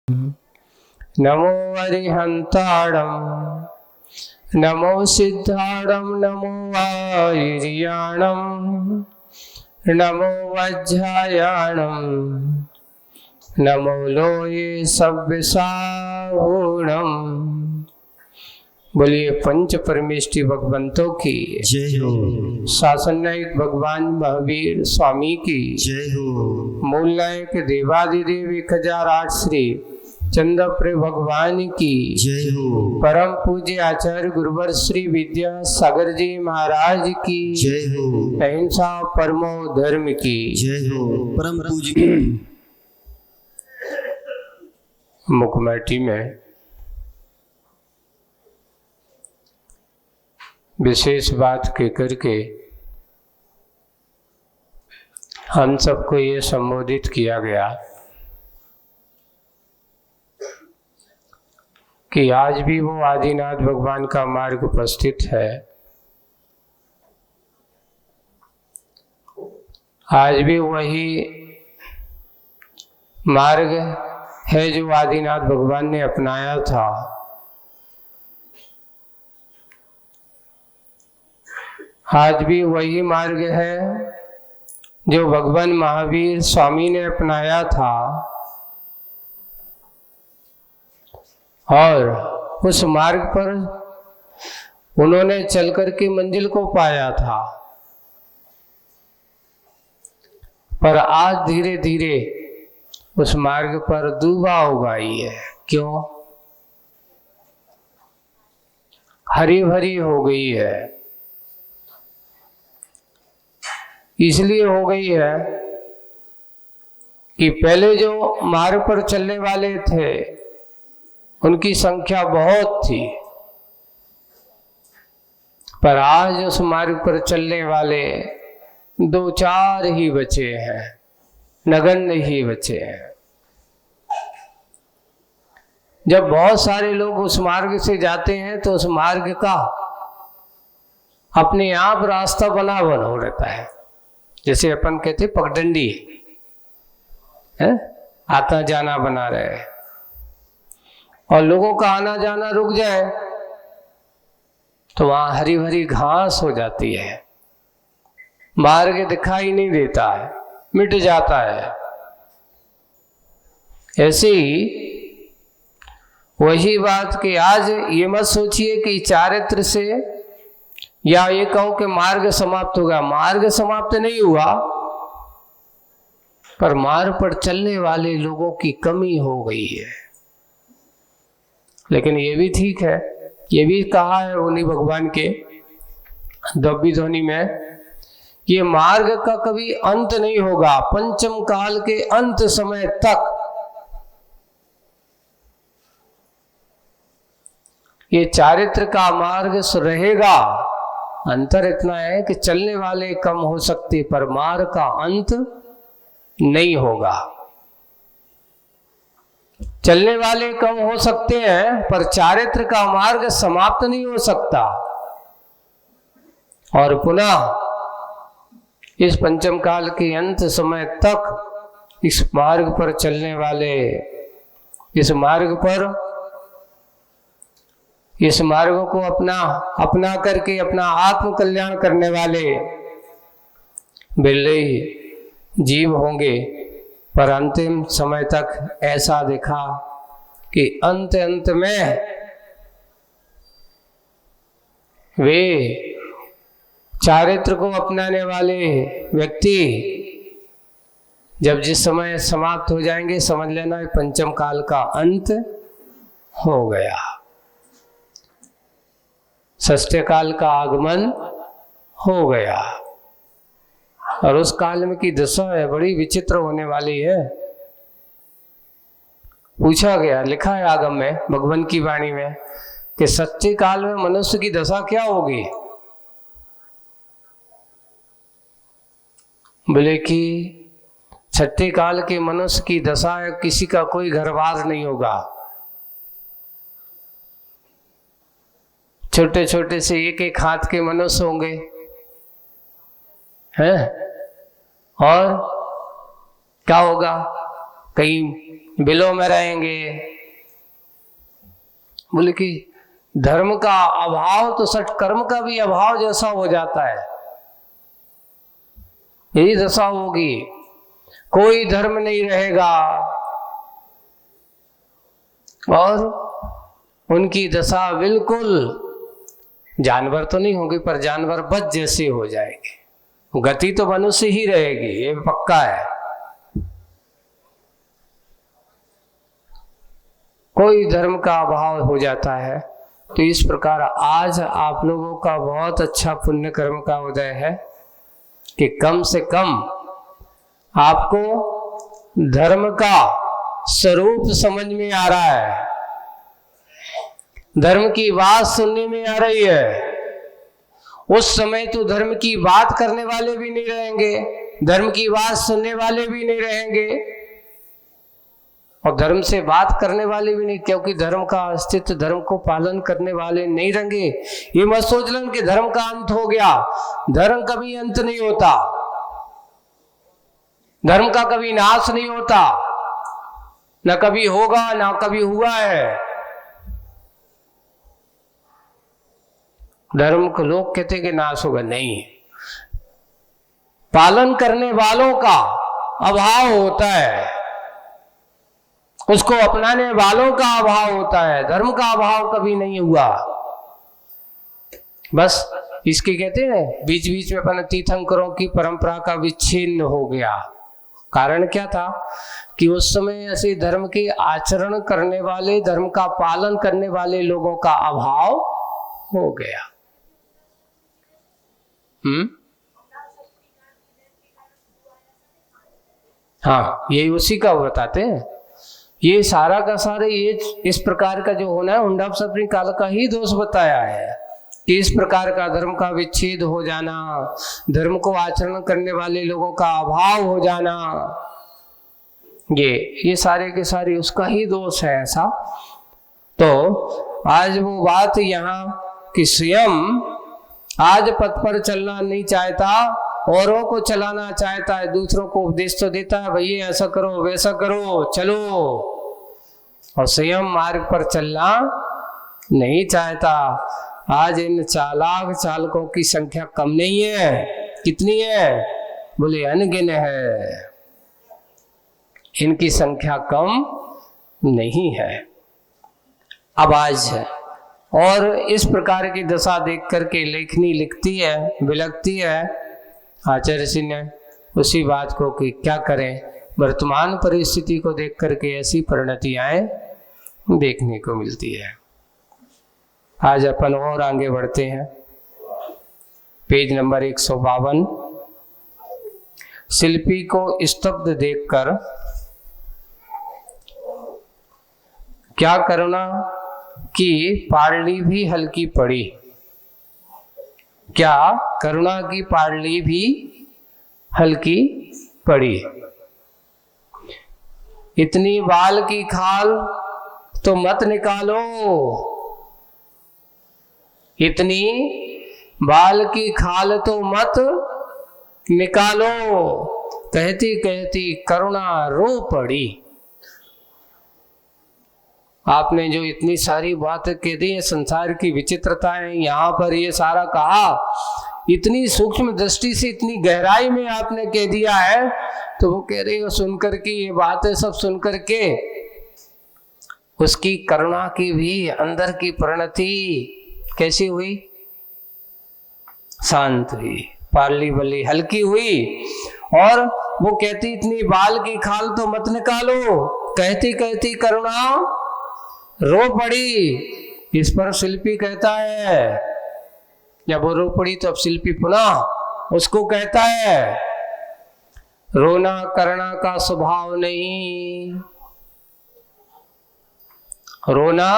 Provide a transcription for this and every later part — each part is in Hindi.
नमो अरिहंताणं नमो सिद्धाणं नमो वायुर्याणं नमो वज्रायाणं नमो लोये सव्यसाहूणं। बोलिए पंच परमेष्टि भगवंतों की जय हो। शासन नायक भगवान महावीर स्वामी की जय हो। मूल नायक देवादिदेव 1008 श्री चंद्रप्रे भगवान की जय हो। परम पूज्य आचार्य गुरुवर श्री विद्या सागर जी महाराज की जय हो। अहिंसा परमो धर्म की जय हो। परम पूज्य मुखमैठी में विशेष बात कहकर के हम सबको ये संबोधित किया गया कि आज भी वो आदिनाथ भगवान का मार्ग उपस्थित है। आज भी वही मार्ग है जो आदिनाथ भगवान ने अपनाया था। आज भी वही मार्ग है जो भगवान महावीर स्वामी ने अपनाया था और उस मार्ग पर उन्होंने चल कर के मंजिल को पाया था। पर आज धीरे धीरे उस मार्ग पर दूबा उगाई है। क्यों? हरी भरी हो गई है। इसलिए हो गई है कि पहले जो मार्ग पर चलने वाले थे उनकी संख्या बहुत थी, पर आज उस मार्ग पर चलने वाले 2-4 ही बचे हैं, नगण्य ही बचे हैं। जब बहुत सारे लोग उस मार्ग से जाते हैं तो उस मार्ग का अपने आप रास्ता बना रहता है। जैसे अपन कहते पगडंडी है, आता जाना बना रहे और लोगों का आना जाना रुक जाए तो वहां हरी भरी घास हो जाती है, मार्ग दिखाई नहीं देता है, मिट जाता है। ऐसे ही वही बात कि आज ये मत सोचिए कि चारित्र से या ये कहो कि मार्ग समाप्त हो गया। मार्ग समाप्त नहीं हुआ, पर मार्ग पर चलने वाले लोगों की कमी हो गई है। लेकिन ये भी ठीक है, ये भी कहा है उन्हीं भगवान के दव्य ध्वनि में, ये मार्ग का कभी अंत नहीं होगा। पंचम काल के अंत समय तक ये चारित्र का मार्ग रहेगा। अंतर इतना है कि चलने वाले कम हो सकते, पर मार्ग का अंत नहीं होगा। चलने वाले कम हो सकते हैं, पर चारित्र का मार्ग समाप्त नहीं हो सकता। और पुनः इस पंचम काल के अंत समय तक इस मार्ग पर चलने वाले, इस मार्ग को अपना करके अपना आत्म कल्याण करने वाले बिरले ही जीव होंगे। पर अंतिम समय तक ऐसा देखा कि अंत में वे चारित्र को अपनाने वाले व्यक्ति जब जिस समय समाप्त हो जाएंगे, समझ लेना पंचम काल का अंत हो गया, षष्ठ काल का आगमन हो गया। और उस काल में की दशा है बड़ी विचित्र होने वाली है। पूछा गया, लिखा है आगम में, भगवान की वाणी में, कि सच्चे काल में मनुष्य की दशा क्या होगी। बोले कि छठे काल के मनुष्य की दशा है, किसी का कोई घर बार नहीं होगा। छोटे छोटे से एक हाथ के मनुष्य होंगे हैं, और क्या होगा, कहीं बिलों में रहेंगे। बोले कि धर्म का अभाव तो सट कर्म का भी अभाव जैसा हो जाता है, यही दशा होगी। कोई धर्म नहीं रहेगा और उनकी दशा बिल्कुल जानवर तो नहीं होगी पर जानवर बच जैसे हो जाएगी। गति तो मनुष्य ही रहेगी, ये पक्का है। कोई धर्म का अभाव हो जाता है। तो इस प्रकार आज आप लोगों का बहुत अच्छा पुण्य कर्म का उदय है कि कम से कम आपको धर्म का स्वरूप समझ में आ रहा है, धर्म की बात सुनने में आ रही है। उस समय तो धर्म की बात करने वाले भी नहीं रहेंगे, धर्म की बात सुनने वाले भी नहीं रहेंगे और धर्म से बात करने वाले भी नहीं, क्योंकि धर्म का अस्तित्व, धर्म को पालन करने वाले नहीं रहेंगे। ये मत सोच लें कि धर्म का अंत हो गया। धर्म कभी अंत नहीं होता, धर्म का कभी नाश नहीं होता, न कभी होगा ना कभी हुआ है। धर्म को लोग कहते हैं कि नाश होगा, नहीं, पालन करने वालों का अभाव होता है, उसको अपनाने वालों का अभाव होता है, धर्म का अभाव कभी नहीं हुआ। बस इसके कहते हैं बीच बीच में अपन तीर्थंकरों की परंपरा का विच्छिन्न हो गया। कारण क्या था कि उस समय ऐसे धर्म के आचरण करने वाले, धर्म का पालन करने वाले लोगों का अभाव हो गया। हाँ, ये उसी का बताते हैं। ये सारा का सारा ये इस प्रकार का जो होना है हुंडा सफरी काल का ही दोष बताया है कि इस प्रकार का धर्म का विच्छेद हो जाना, धर्म को आचरण करने वाले लोगों का अभाव हो जाना, ये सारे के सारे उसका ही दोष है ऐसा। तो आज वो बात यहाँ कि स्वयं आज पथ पर चलना नहीं चाहता, औरों को चलाना चाहता है, दूसरों को उपदेश तो देता है, भैया ऐसा करो वैसा करो चलो, और स्वयं मार्ग पर चलना नहीं चाहता। आज इन चालाक चालकों की संख्या कम नहीं है। कितनी है? बोले अनगिन है, इनकी संख्या कम नहीं है। अब आज है और इस प्रकार की दशा देख करके लेखनी लिखती है, बिलखती है आचार्य जी ने उसी बात को कि क्या करें, वर्तमान परिस्थिति को देख करके ऐसी परिणतियां देखने को मिलती है। आज अपन और आगे बढ़ते हैं, पेज नंबर 152। शिल्पी को स्तब्ध देखकर क्या करुणा की पाडली भी हल्की पड़ी, क्या करुणा की पाडली भी हल्की पड़ी। इतनी बाल की खाल तो मत निकालो, इतनी बाल की खाल तो मत निकालो, कहती कहती करुणा रो पड़ी। आपने जो इतनी सारी बातें कह दी है, संसार की विचित्रताएं, यहाँ पर ये सारा कहा, इतनी सूक्ष्म दृष्टि से इतनी गहराई में आपने कह दिया है, तो वो कह रही हो सुनकर के, ये बातें सब सुनकर के उसकी करुणा की भी अंदर की परिणति कैसी हुई? शांत हुई, पाली बली हल्की हुई। और वो कहती इतनी बाल की खाल तो मत निकालो, कहती कहती करुणा रो पड़ी। इस पर शिल्पी कहता है, जब वो रो पड़ी तो अब शिल्पी पुनः उसको कहता है, रोना करुणा का स्वभाव नहीं, रोना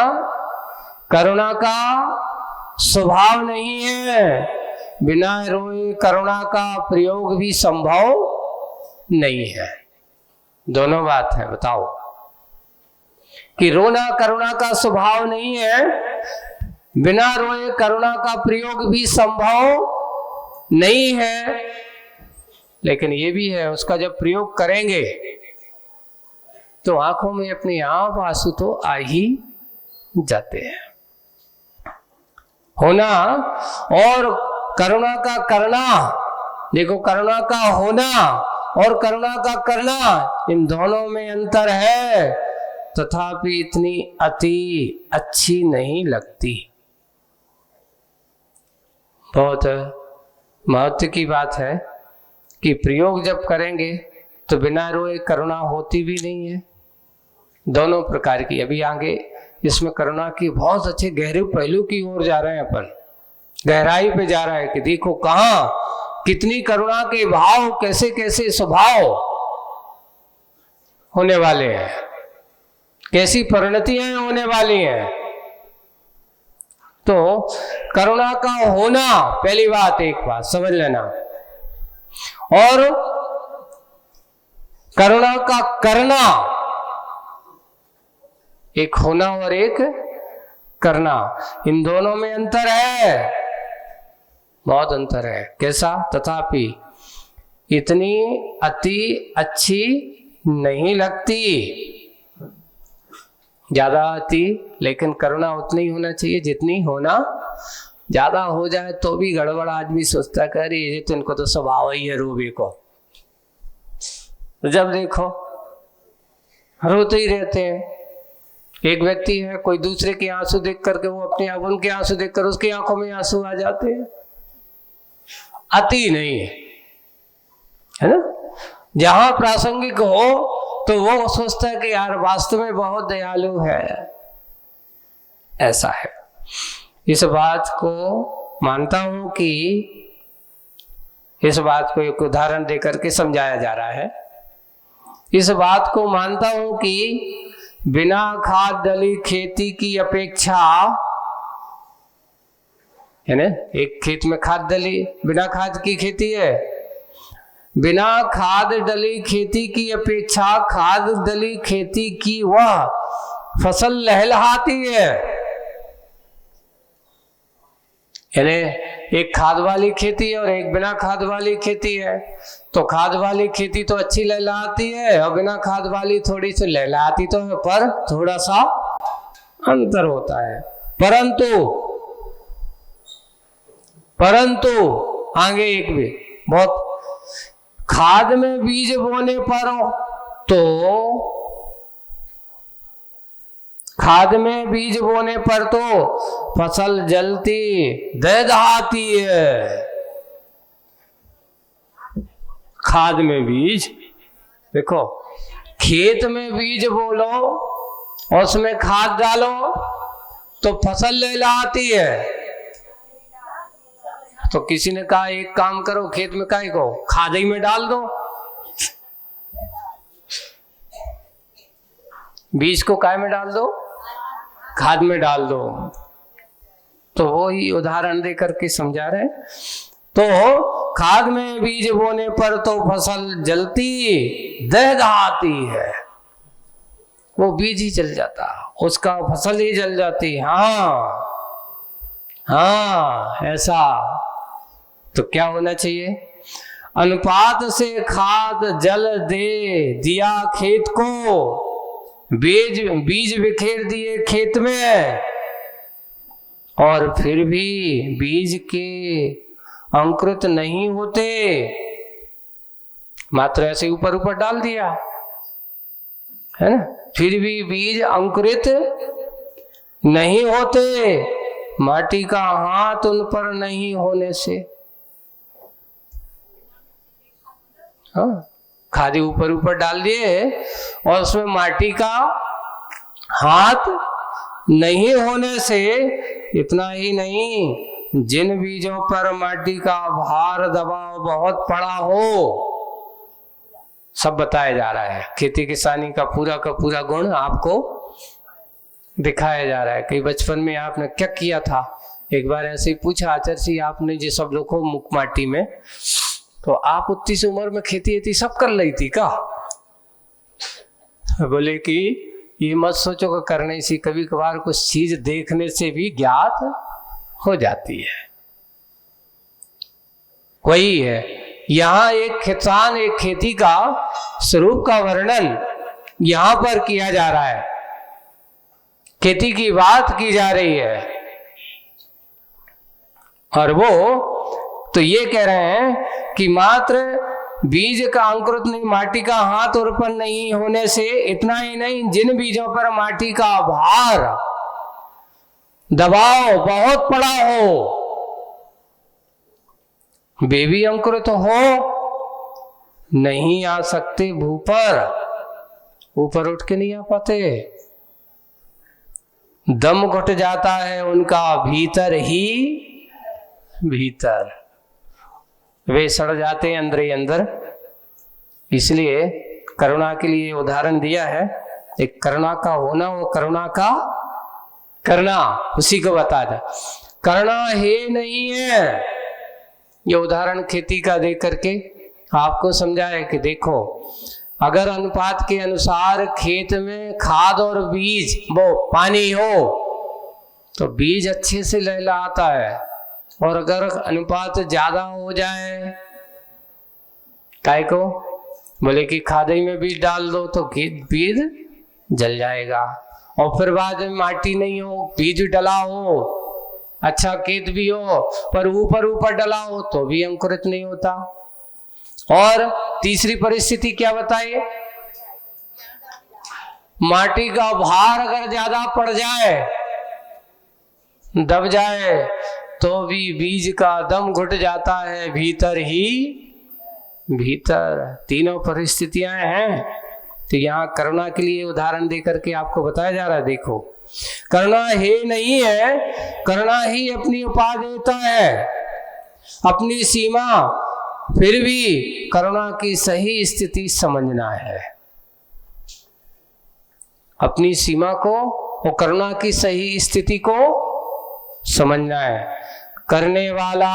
करुणा का स्वभाव नहीं है, बिना रोए करुणा का प्रयोग भी संभव नहीं है। दोनों बात है, बताओ कि रोना करुणा का स्वभाव नहीं है, बिना रोए करुणा का प्रयोग भी संभव नहीं है, लेकिन ये भी है उसका जब प्रयोग करेंगे तो आंखों में अपने आप आंसू तो आ ही जाते हैं। होना और करुणा का करना, देखो करुणा का होना और करुणा का करना, इन दोनों में अंतर है, तथापि इतनी अति अच्छी नहीं लगती। बहुत महत्व की बात है कि प्रयोग जब करेंगे तो बिना रोए करुणा होती भी नहीं है। दोनों प्रकार की, अभी आगे इसमें करुणा की बहुत अच्छे गहरे पहलू की ओर जा रहे हैं, अपन गहराई पे जा रहा है कि देखो कहाँ कितनी करुणा के भाव, कैसे कैसे स्वभाव होने वाले हैं, कैसी परिणतियां होने वाली हैं। तो करुणा का होना पहली बात, एक बात समझ लेना, और करुणा का करना, एक होना और एक करना, इन दोनों में अंतर है, बहुत अंतर है। कैसा? तथापि इतनी अति अच्छी नहीं लगती, ज्यादा अति, लेकिन करुणा उतनी होना चाहिए जितनी होना। ज्यादा हो जाए तो भी गड़बड़, आदमी सोचता कर ये तो इनको तो स्वभाव ही है रोबे को, तो जब देखो रोते ही रहते हैं। एक व्यक्ति है, कोई दूसरे के आंसू देख करके वो अपने आप उनके आंसू देखकर उसकी आंखों में आंसू आ जाते हैं। अति नहीं है ना, जहां प्रासंगिक हो तो वो सोचता है कि यार वास्तव में बहुत दयालु है, ऐसा है। इस बात को मानता हूं कि इस बात को एक उदाहरण देकर के समझाया जा रहा है। इस बात को मानता हूं कि बिना खाद डली खेती की अपेक्षा, है ना, एक खेत में खाद डली, बिना खाद की खेती है, बिना खाद डली खेती की अपेक्षा खाद डली खेती की वह फसल लहलहाती है। यानी एक खाद वाली खेती है और एक बिना खाद वाली खेती है, तो खाद वाली खेती तो अच्छी लहलहाती है और बिना खाद वाली थोड़ी सी लहलहाती तो है, पर थोड़ा सा अंतर होता है। परंतु आगे एक भी बहुत, खाद में बीज बोने पर तो, खाद में बीज बोने पर तो फसल जलती दहदहाती है। खाद में बीज, देखो खेत में बीज बोलो और उसमें खाद डालो तो फसल लहलहाती है। तो किसी ने कहा एक काम करो, खेत में काहे को खाद ही में डाल दो, बीज को काय में डाल दो, खाद में डाल दो। तो वो ही उदाहरण देकर के समझा रहे। तो खाद में बीज बोने पर तो फसल जलती दहदहाती है, वो बीज ही जल जाता, उसका फसल ही जल जाती। हाँ ऐसा। तो क्या होना चाहिए? अनुपात से खाद जल दे दिया खेत को, बीज बिखेर दिए खेत में, और फिर भी बीज के अंकुरित नहीं होते, मात्र ऐसे ऊपर ऊपर डाल दिया है ना, फिर भी बीज अंकुरित नहीं होते, माटी का हाथ उन पर नहीं होने से। हाँ, खादी ऊपर ऊपर डाल दिए और उसमें माटी का हाथ नहीं होने से, इतना ही नहीं, जिन बीजों पर माटी का भार दबाव बहुत पड़ा हो, सब बताया जा रहा है। खेती किसानी का पूरा गुण आपको दिखाया जा रहा है कि बचपन में आपने क्या किया था। एक बार ऐसे ही पूछा आचार्य जी, आपने जो सब लोग को मुख माटी में, तो आप उतनी सी उम्र में खेती सब कर ली थी का? बोले कि ये मत सोचो कि करने से, कभी कभार कुछ चीज देखने से भी ज्ञात हो जाती है। वही है यहाँ एक किसान, एक खेती का स्वरूप का वर्णन यहां पर किया जा रहा है, खेती की बात की जा रही है। और वो तो ये कह रहे हैं कि मात्र बीज का अंकुरित नहीं, माटी का हाथ रोपण नहीं होने से, इतना ही नहीं, जिन बीजों पर माटी का भार दबाव बहुत पड़ा हो वे भी अंकुरित हो नहीं आ सकते, भू पर ऊपर उठ के नहीं आ पाते, दम घुट जाता है उनका भीतर ही भीतर, वे सड़ जाते हैं अंदर ही अंदर। इसलिए करुणा के लिए उदाहरण दिया है, एक करुणा का होना, वो करुणा का करना, उसी को बता दे। करना है नहीं है, ये उदाहरण खेती का दे करके आपको समझाए कि देखो, अगर अनुपात के अनुसार खेत में खाद और बीज वो पानी हो तो बीज अच्छे से लहलहाता है, और अगर अनुपात ज्यादा हो जाए, काय को बोले कि खादई में बीज डाल दो तो खेत बीज जल जाएगा, और फिर बाद में माटी नहीं हो, बीज डला हो, अच्छा खेत भी हो पर ऊपर ऊपर डला हो तो भी अंकुरित नहीं होता। और तीसरी परिस्थिति क्या बताइए, माटी का भार अगर ज्यादा पड़ जाए, दब जाए, तो भी बीज का दम घुट जाता है भीतर ही भीतर। तीनों परिस्थितियां हैं, तो यहाँ करुणा के लिए उदाहरण देकर के आपको बताया जा रहा है। देखो, करुणा है नहीं है, करुणा ही अपनी उपा देता है, अपनी सीमा, फिर भी करुणा की सही स्थिति समझना है, अपनी सीमा को और करुणा की सही स्थिति को समझना है। करने वाला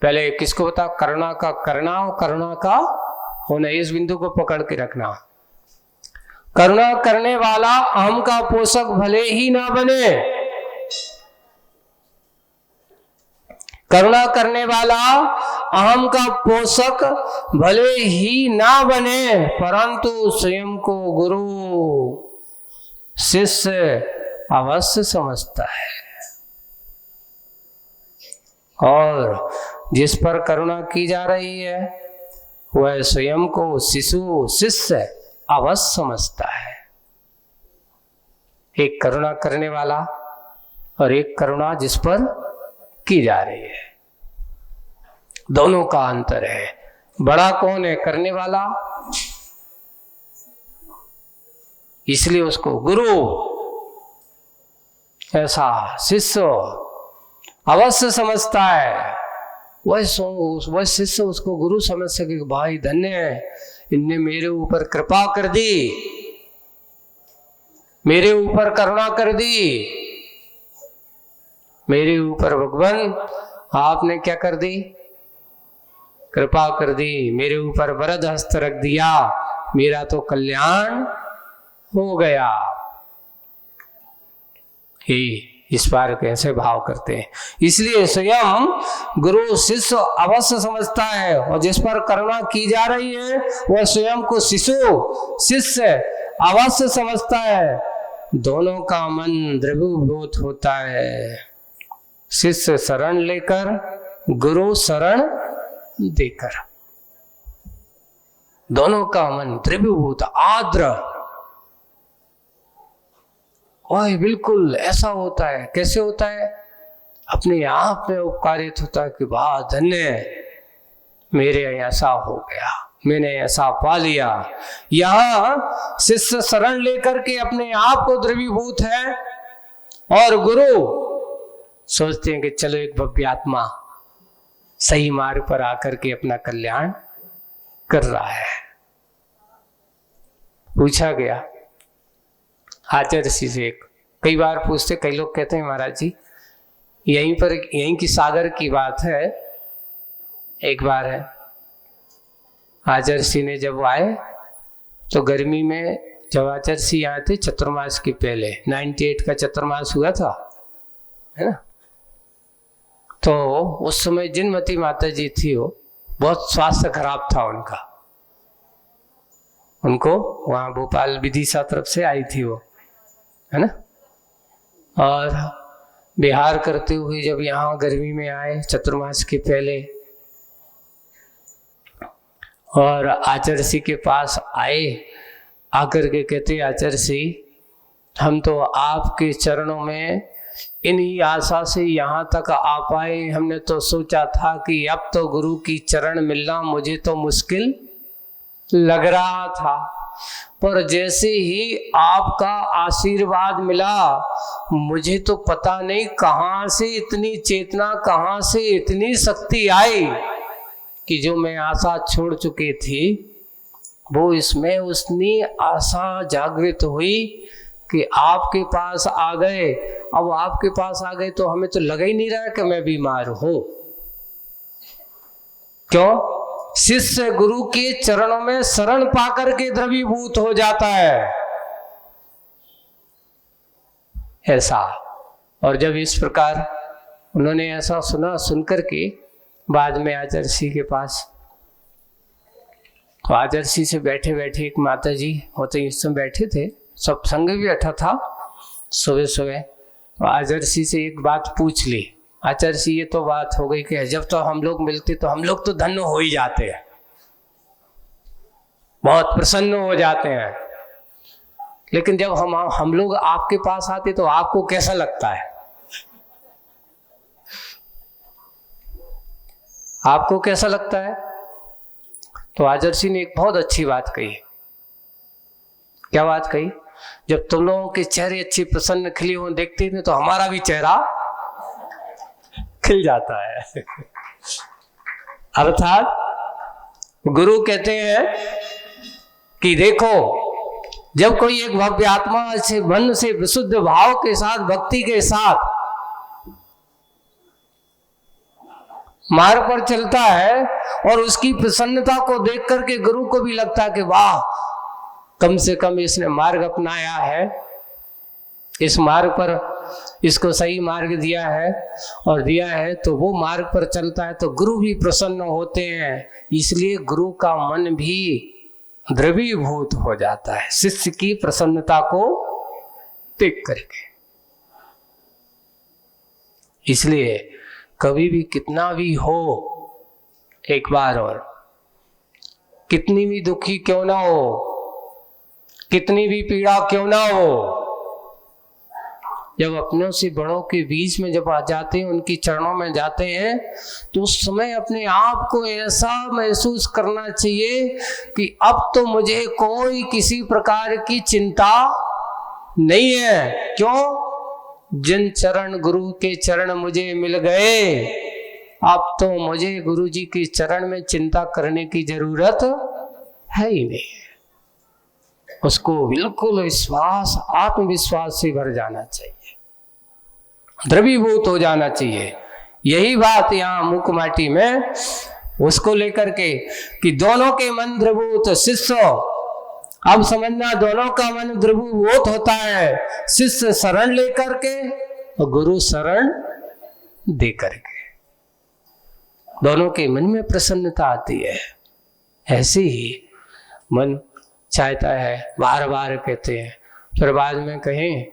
पहले किसको बता, करुणा का करना और करुणा का होना, इस बिंदु को पकड़ के रखना। करुणा करने वाला अहम का पोषक भले ही ना बने, करुणा करने वाला अहम का पोषक भले ही ना बने, परंतु स्वयं को गुरु शिष्य अवश्य समझता है, और जिस पर करुणा की जा रही है वह स्वयं को शिशु शिष्य अवश्य समझता है। एक करुणा करने वाला और एक करुणा जिस पर की जा रही है, दोनों का अंतर है। बड़ा कौन है, करने वाला, इसलिए उसको गुरु ऐसा शिष्य अवश्य समझता है। वह शिष्य उसको गुरु समझ सके कि भाई धन्य है, इनने मेरे ऊपर कृपा कर दी, मेरे ऊपर करुणा कर दी, मेरे ऊपर भगवान आपने क्या कर दी, कृपा कर दी, मेरे ऊपर वरद हस्त रख दिया, मेरा तो कल्याण हो गया। ही इस बार कैसे भाव करते हैं। इसलिए स्वयं गुरु शिष्य अवश्य समझता है, और जिस पर करुणा की जा रही है वह स्वयं को शिशु शिष्य अवश्य समझता है। दोनों का मन द्रवीभूत होता है, शिष्य शरण लेकर, गुरु शरण देकर, दोनों का मन द्रवीभूत आर्द्र, और बिल्कुल ऐसा होता है। कैसे होता है, अपने आप में उपकारित होता है कि वाह धन्य, मेरे ऐसा हो गया, मैंने ऐसा पा लिया। यहाँ शिष्य शरण लेकर के अपने आप को द्रवीभूत है, और गुरु सोचते हैं कि चलो एक भव्य आत्मा सही मार्ग पर आकर के अपना कल्याण कर रहा है। पूछा गया आचार्य ऋषि से, कई बार पूछते, कई लोग कहते हैं महाराज जी यहीं की सागर की बात है। एक बार है, आचार्य ऋषि ने जब आए तो गर्मी में, जब आचार्य ऋषि आए थे चतुर्मास के पहले, 98 का चतुर्मास हुआ था, है ना, तो उस समय जिनमती माता जी थी, वो बहुत स्वास्थ्य खराब था उनका, उनको वहाँ भोपाल विदिशा तरफ से आई थी वो, है ना। और विहार करते हुए जब यहाँ गर्मी में आए चतुर्मास के पहले, और आचर्षि के पास आए, आकर के कहते आचर्षि हम तो आपके चरणों में इन्हीं आशा से यहाँ तक आ पाए। हमने तो सोचा था कि अब तो गुरु की चरण मिलना मुझे तो मुश्किल लग रहा था, पर जैसे ही आपका आशीर्वाद मिला मुझे तो पता नहीं कहाँ से इतनी चेतना, कहाँ से इतनी शक्ति आई कि जो मैं आशा छोड़ चुकी थी वो इसमें उतनी आशा जागृत हुई कि आपके पास आ गए। अब आपके पास आ गए तो हमें तो लगा ही नहीं रहा कि मैं बीमार हूं। क्यों? शिष्य गुरु के चरणों में शरण पाकर के द्रवीभूत हो जाता है, ऐसा। और जब इस प्रकार उन्होंने ऐसा सुना, सुनकर के बाद में आचर्षि के पास, तो आचर्षि से बैठे बैठे एक माता जी होते इस समय बैठे थे, सब संग भी बैठा था सुबह सुबह। तो आचर्षि से एक बात पूछ ली। आचर्षि ये तो बात हो गई कि जब तो हम लोग मिलते तो हम लोग तो धन्य हो ही जाते हैं, बहुत प्रसन्न हो जाते हैं, लेकिन जब हम लोग आपके पास आते तो आपको कैसा लगता है? आपको कैसा लगता है? तो आचर्षि ने एक बहुत अच्छी बात कही। क्या बात कही? जब तुम लोगों के चेहरे अच्छे प्रसन्न खिले हुए देखते थे तो हमारा भी चेहरा खिल जाता है। अर्थात गुरु कहते हैं कि देखो, जब कोई एक भव्य आत्मा से मन से विशुद्ध भाव के साथ, भक्ति के साथ मार्ग पर चलता है और उसकी प्रसन्नता को देख करके गुरु को भी लगता है कि वाह, कम से कम इसने मार्ग अपनाया है, इस मार्ग पर इसको सही मार्ग दिया है, और दिया है तो वो मार्ग पर चलता है, तो गुरु भी प्रसन्न होते हैं। इसलिए गुरु का मन भी द्रवीभूत हो जाता है शिष्य की प्रसन्नता को देख करके। इसलिए कभी भी कितना भी हो, एक बार और कितनी भी दुखी क्यों ना हो, कितनी भी पीड़ा क्यों ना हो, जब अपनों से बड़ों के बीच में जब आ जाते हैं, उनकी चरणों में जाते हैं, तो उस समय अपने आप को ऐसा महसूस करना चाहिए कि अब तो मुझे कोई किसी प्रकार की चिंता नहीं है। क्यों? जिन चरण गुरु के चरण मुझे मिल गए, अब तो मुझे गुरु जी के चरण में चिंता करने की जरूरत है ही नहीं। उसको बिल्कुल विश्वास, आत्मविश्वास से भर जाना चाहिए, द्रवीभूत हो जाना चाहिए। यही बात यहाँ मुकमाटी में उसको लेकर के कि दोनों के मन द्रवीभूत शिष्य, अब समझना, दोनों का मन द्रवीभूत होता है, शिष्य शरण लेकर के और गुरु शरण दे करके। दोनों के मन में प्रसन्नता आती है। ऐसे ही मन चाहता है, बार बार कहते हैं, फिर बाद में कहें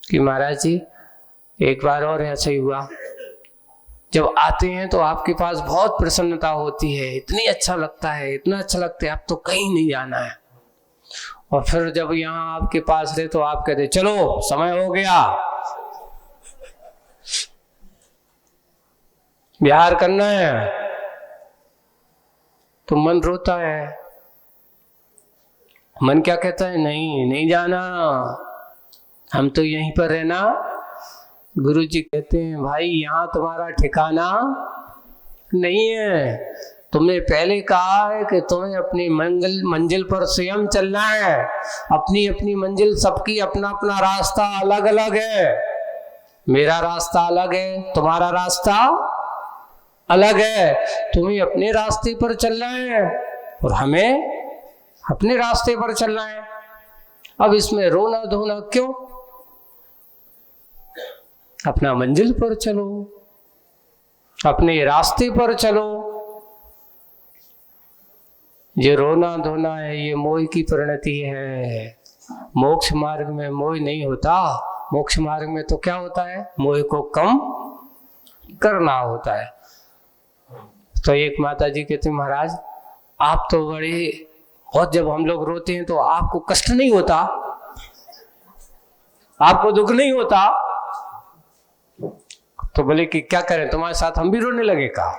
कि महाराज जी एक बार और ऐसा ही हुआ, जब आते हैं तो आपके पास बहुत प्रसन्नता होती है, इतनी अच्छा लगता है, इतना अच्छा लगता है, अब तो कहीं नहीं जाना है। और फिर जब यहाँ आपके पास रहे तो आप कहते चलो समय हो गया, विहार करना है, तो मन रोता है। मन क्या कहता है? नहीं, नहीं जाना, हम तो यहीं पर रहना। गुरु जी कहते हैं भाई यहाँ तुम्हारा ठिकाना नहीं है। तुमने पहले कहा है कि तुम्हें अपनी मंजिल पर स्वयं चलना है। अपनी अपनी मंजिल, सबकी अपना अपना रास्ता अलग अलग है। मेरा रास्ता अलग है, तुम्हारा रास्ता अलग है। तुम्हें अपने रास्ते पर चलना है और हमें अपने रास्ते पर चलना है। अब इसमें रोना धोना क्यों? अपना मंजिल पर चलो, अपने रास्ते पर चलो। जो रोना धोना है ये मोह की परिणति है। मोक्ष मार्ग में मोह नहीं होता। मोक्ष मार्ग में तो क्या होता है, मोह को कम करना होता है। तो एक माता जी कहते महाराज आप तो बड़े, और जब हम लोग रोते हैं तो आपको कष्ट नहीं होता, आपको दुख नहीं होता? तो बोले कि क्या करें, तुम्हारे साथ हम भी रोने लगे का?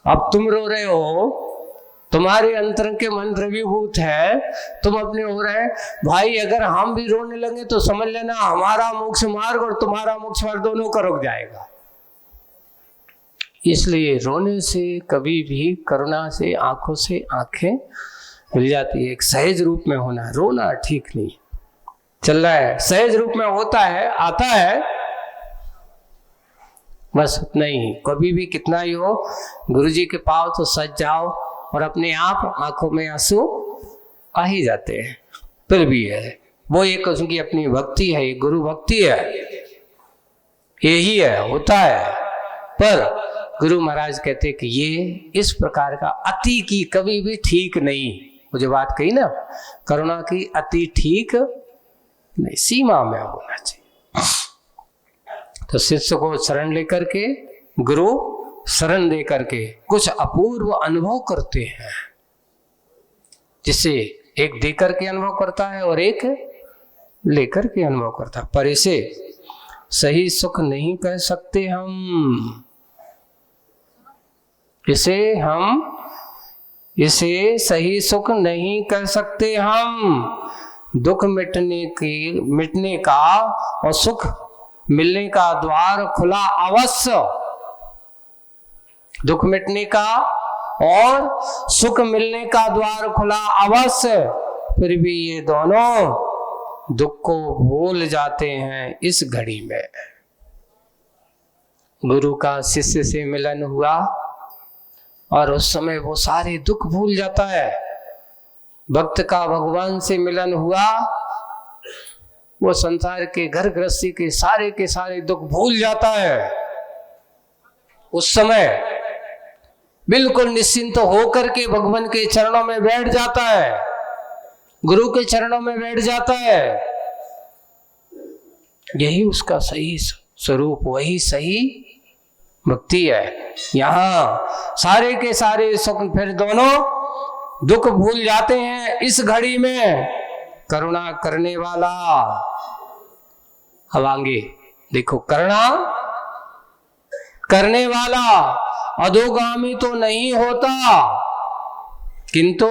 अब तुम रो रहे हो, तुम्हारे अंतर के मन द्रवीभूत है, तुम अपने हो रहे भाई। अगर हम भी रोने लगे तो समझ लेना हमारा मोक्ष मार्ग और तुम्हारा मोक्ष मार्ग दोनों का रुक जाएगा। इसलिए रोने से कभी भी, करुणा से आंखों से आंखें मिल जाती है। एक सहज रूप में होना, रोना ठीक नहीं चल रहा है, सहज रूप में होता है, आता है, बस उतना ही। कभी भी कितना ही हो, गुरुजी के पाव तो सज जाओ और अपने आप आंखों में आंसू आ ही जाते हैं। फिर भी है वो एक उसकी अपनी भक्ति है, ये गुरु भक्ति है, यही है, होता है। पर गुरु महाराज कहते कि ये इस प्रकार का अति की कभी भी ठीक नहीं। वो जो बात कही ना, करुणा की अति ठीक नहीं, सीमा में होना चाहिए। तो शिष्य को शरण लेकर के, गुरु शरण दे करके कुछ अपूर्व अनुभव करते हैं, जिसे एक देकर के अनुभव करता है और एक लेकर के अनुभव करता है। पर इसे सही सुख नहीं कह सकते हम। इसे सही सुख नहीं कर सकते हम। दुख मिटने का और सुख मिलने का द्वार खुला अवश्य। दुख मिटने का और सुख मिलने का द्वार खुला अवश्य, फिर भी ये दोनों दुख को भूल जाते हैं इस घड़ी में। गुरु का शिष्य से मिलन हुआ और उस समय वो सारे दुख भूल जाता है। भक्त का भगवान से मिलन हुआ, वो संसार के घर गृहस्थी के सारे दुख भूल जाता है। उस समय बिल्कुल निश्चिंत होकर के भगवान के चरणों में बैठ जाता है, गुरु के चरणों में बैठ जाता है। यही उसका सही स्वरूप, वही सही भक्ति है। यहाँ सारे के सारे सुख फिर दोनों दुख भूल जाते हैं इस घड़ी में। करुणा करने वाला, अब आगे देखो, करुणा करने वाला अधोगामी तो नहीं होता, किंतु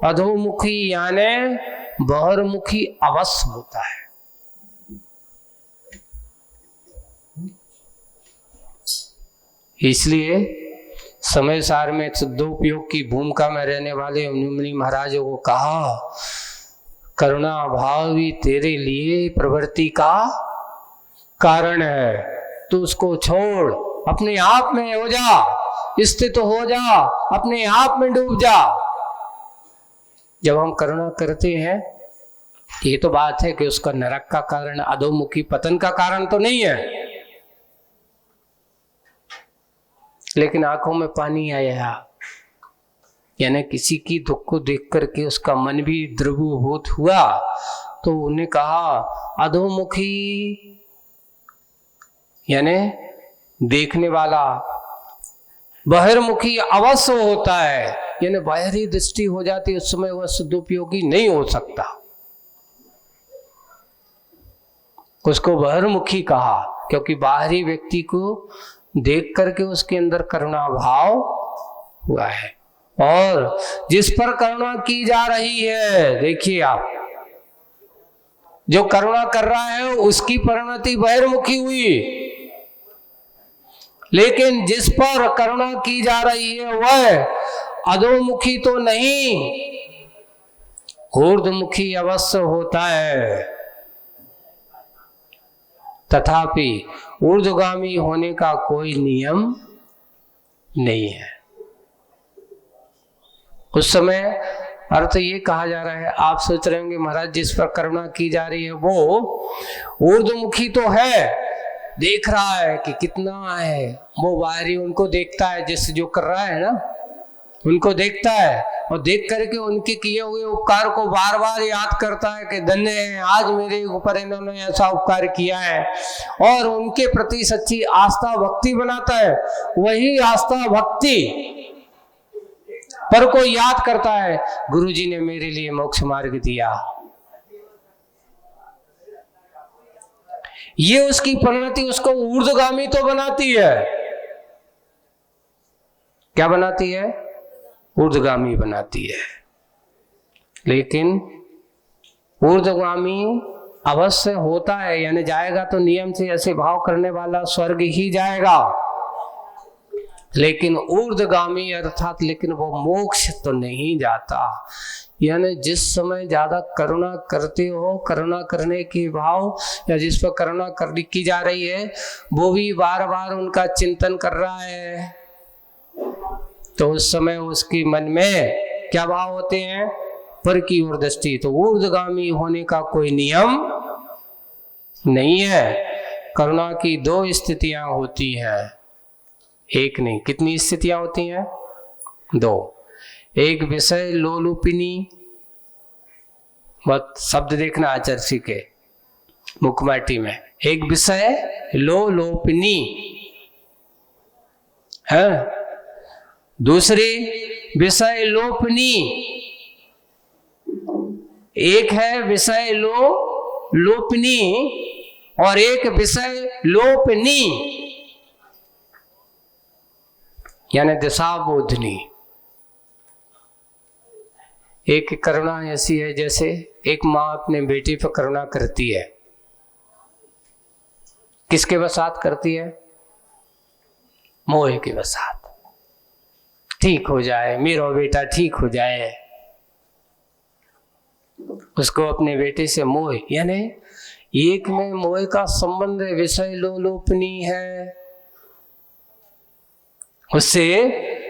अधोमुखी यानी बहिर्मुखी अवश्य होता है। इसलिए समय सार में शुद्धोपयोग की भूमिका में रहने वाले मुनि महाराजों को कहा, करुणा भाव भी तेरे लिए प्रवृत्ति का कारण है। तू उसको छोड़, अपने आप में हो जा, स्थित हो जा, अपने आप में डूब जा। जब हम करुणा करते हैं, ये तो बात है कि उसका नरक का कारण, अधोमुखी पतन का कारण तो नहीं है, लेकिन आंखों में पानी आया, यानी किसी की दुख को देख करके उसका मन भी द्रवीभूत हुआ। तो उन्हें कहा अधोमुखी यानी देखने वाला, बहिर्मुखी अवश्य होता है, यानी बाहरी दृष्टि हो जाती, उस समय वह सदुपयोगी नहीं हो सकता। उसको बहिर्मुखी कहा क्योंकि बाहरी व्यक्ति को देख करके उसके अंदर करुणा भाव हुआ है। और जिस पर करुणा की जा रही है, देखिए आप, जो करुणा कर रहा है उसकी परिणति बहिर्मुखी हुई, लेकिन जिस पर करुणा की जा रही है वह अधोमुखी तो नहीं, ऊर्ध्वमुखी अवश्य होता है। तथापि ऊर्ध्वगामी होने का कोई नियम नहीं है। उस समय अर्थ ये कहा जा रहा है, आप सोच रहे होंगे महाराज जिस पर करुणा की जा रही है वो ऊर्ध्वमुखी तो है, देख रहा है कि कितना है, वो बाहरी उनको देखता है, जिस जो कर रहा है ना उनको देखता है, और देख करके उनके किए हुए उपकार को बार बार याद करता है कि धन्य है आज मेरे ऊपर इन्होंने ऐसा उपकार किया है, और उनके प्रति सच्ची आस्था भक्ति बनाता है। वही आस्था भक्ति पर को याद करता है, गुरुजी ने मेरे लिए मोक्ष मार्ग दिया। ये उसकी परिणति उसको ऊर्ध्वगामी तो बनाती है। क्या बनाती है? ऊर्ध्वगामी बनाती है। लेकिन ऊर्ध्वगामी अवश्य होता है, यानी जाएगा तो नियम से ऐसे भाव करने वाला स्वर्ग ही जाएगा, लेकिन ऊर्ध्वगामी अर्थात लेकिन वो मोक्ष तो नहीं जाता। यानी जिस समय ज्यादा करुणा करते हो, करुणा करने के भाव या जिस पर करुणा की जा रही है वो भी बार बार उनका चिंतन कर रहा है, तो उस समय उसके मन में क्या भाव होते हैं? पर की ओर दृष्टि। तो ऊर्ध्वगामी होने का कोई नियम नहीं है। करुणा की दो स्थितियां होती हैं, एक नहीं। कितनी स्थितियां होती हैं? दो। एक विषय लोलुपिनी, बहुत शब्द देखना आचार्य के मुखमाटी में, एक विषय लोलोपिनी है, दूसरी विषय लोपनी। एक है विषय लोपनी और एक विषय लोपनी, यानी दिशा बोधनी। एक करुणा ऐसी है जैसे एक माँ अपने बेटी पर करुणा करती है, किसके वसात करती है? मोह के वसात। ठीक हो जाए, मेरा बेटा ठीक हो जाए, उसको अपने बेटे से मोह, यानी एक में मोह का संबंध है, विषय लोलुपनी है उससे,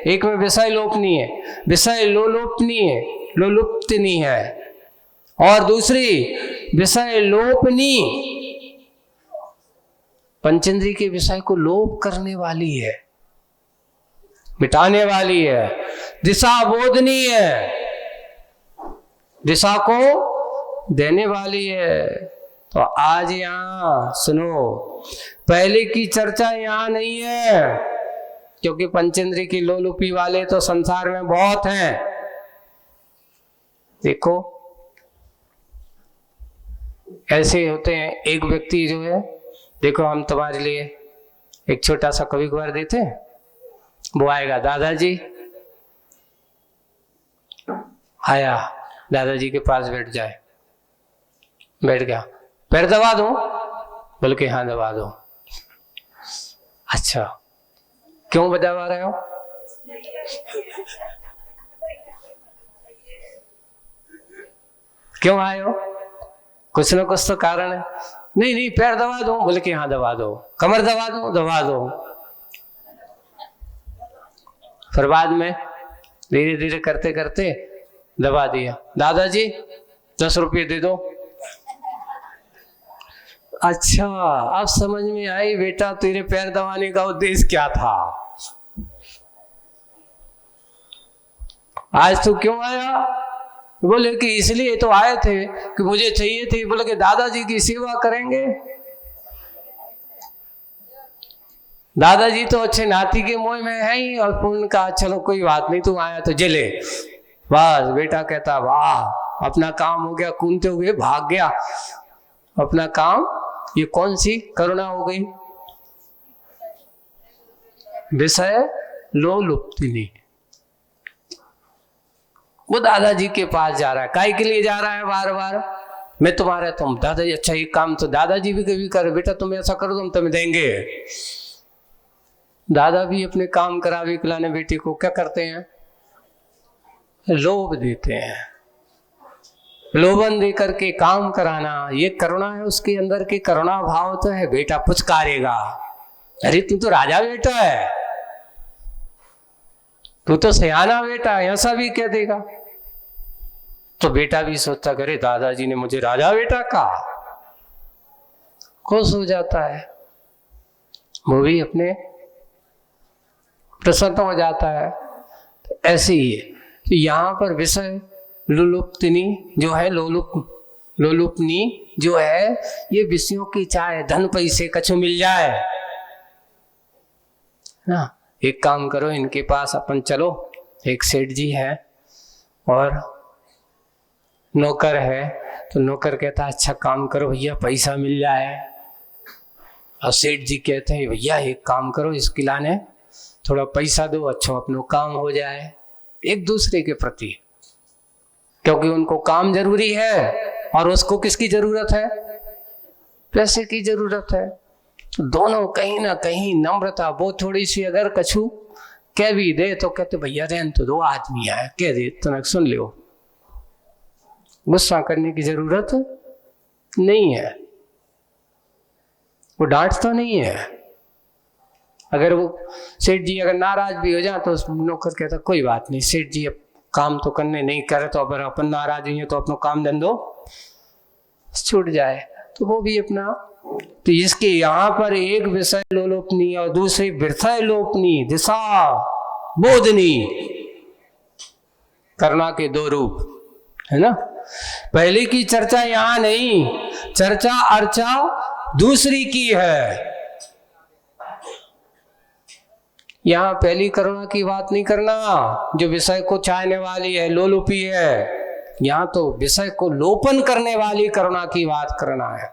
एक में विषय लोपनी है, विषय लोलुपनी है, लोलुप्तनी है, और दूसरी विषय लोपनी, पंचेंद्री के विषय को लोप करने वाली है, मिटाने वाली है, दिशा बोधनी है, दिशा को देने वाली है। तो आज यहाँ सुनो, पहले की चर्चा यहाँ नहीं है, क्योंकि पंचेंद्री की लोलुपी वाले तो संसार में बहुत हैं। देखो ऐसे होते हैं, एक व्यक्ति जो है, देखो हम तुम्हारे लिए एक छोटा सा कभी कभार देते हैं, वो आएगा, दादाजी आया, दादाजी के पास बैठ जाए, बैठ गया, पैर दबा दो, बोल के हाँ दबा दो। अच्छा क्यों दबा रहे हो? क्यों आए हो? कुछ ना कुछ तो कारण है। नहीं नहीं पैर दबा दो, बोले कि हाँ दबा दो, कमर दबा दो, दबा दो। फिर बाद में धीरे धीरे करते करते दबा दिया, दादाजी 10 रुपये दे दो। अच्छा अब समझ में आई बेटा, तेरे पैर दबाने का उद्देश्य क्या था, आज तू क्यों आया? बोले कि इसलिए तो आए थे कि मुझे चाहिए थी। बोले कि दादाजी की सेवा करेंगे। दादाजी तो अच्छे नाती के मोह में है ही, और पुण्य का चलो कोई बात नहीं, तू आया तो जले। बस बेटा कहता वाह अपना काम हो गया, कूदते हुए भाग गया अपना काम। ये कौन सी करुणा हो गई? विषय लोलुप्तिनी। वो दादाजी के पास जा रहा है, काय के लिए जा रहा है? बार बार मैं तुम्हारा, तुम दादाजी, अच्छा ये काम तो दादाजी भी कभी करे, बेटा तुम ऐसा करो तुम तुम्हें देंगे। दादा भी अपने काम करावे खिलाने बेटी को क्या करते हैं? लोभ देते हैं, लोभन दे करके काम कराना, ये करुणा है उसके अंदर की, करुणा भाव तो है। बेटा पुचकारेगा, अरे तू तो राजा बेटा है, तू तो सयाना बेटा है, ऐसा भी कह देगा। तो बेटा भी सोचता करे दादाजी ने मुझे राजा बेटा कहा, खुश हो जाता है। वो भी अपने प्रसन्न हो जाता है। तो ऐसे ही है। तो यहाँ पर विषय लोलुप्तनी जो है, लोलुपनी जो है, ये विषयों की चाहे धन पैसे कछु मिल जाए ना। एक काम करो, इनके पास अपन चलो, एक सेठ जी है और नौकर है। तो नौकर कहता है अच्छा काम करो भैया, पैसा मिल जाए। और सेठ जी कहते हैं भैया एक काम करो, इसके लाने थोड़ा पैसा दो, अच्छा अपना काम हो जाए। एक दूसरे के प्रति, क्योंकि उनको काम जरूरी है और उसको किसकी जरूरत है? पैसे की जरूरत है। तो दोनों कहीं ना कहीं नम्रता, वो थोड़ी सी अगर कछु कह भी दे तो कहते भैया रहन तो दो, आदमी आए कह दे तो सुन लो, गुस्सा करने की जरूरत नहीं है। वो डांट तो नहीं है। अगर वो सेठ जी अगर नाराज भी हो जाए तो नौकर कहता कोई बात नहीं, सेठ जी अब काम तो करने नहीं करे, तो अगर अपन नाराज हुई है तो अपना काम धंधो छूट जाए। तो वो भी अपना, तो इसके यहाँ पर एक विषय लोलोपनी और दूसरी विषय लोपनी, दिशा बोधनी, करुणा के दो रूप है ना। पहले की चर्चा यहाँ नहीं, चर्चा अर्चा दूसरी की है। यहाँ पहली करुणा की बात नहीं करना जो विषय को चाहने वाली है, लोलुपी है। यहाँ तो विषय को लोपन करने वाली करुणा की बात करना है।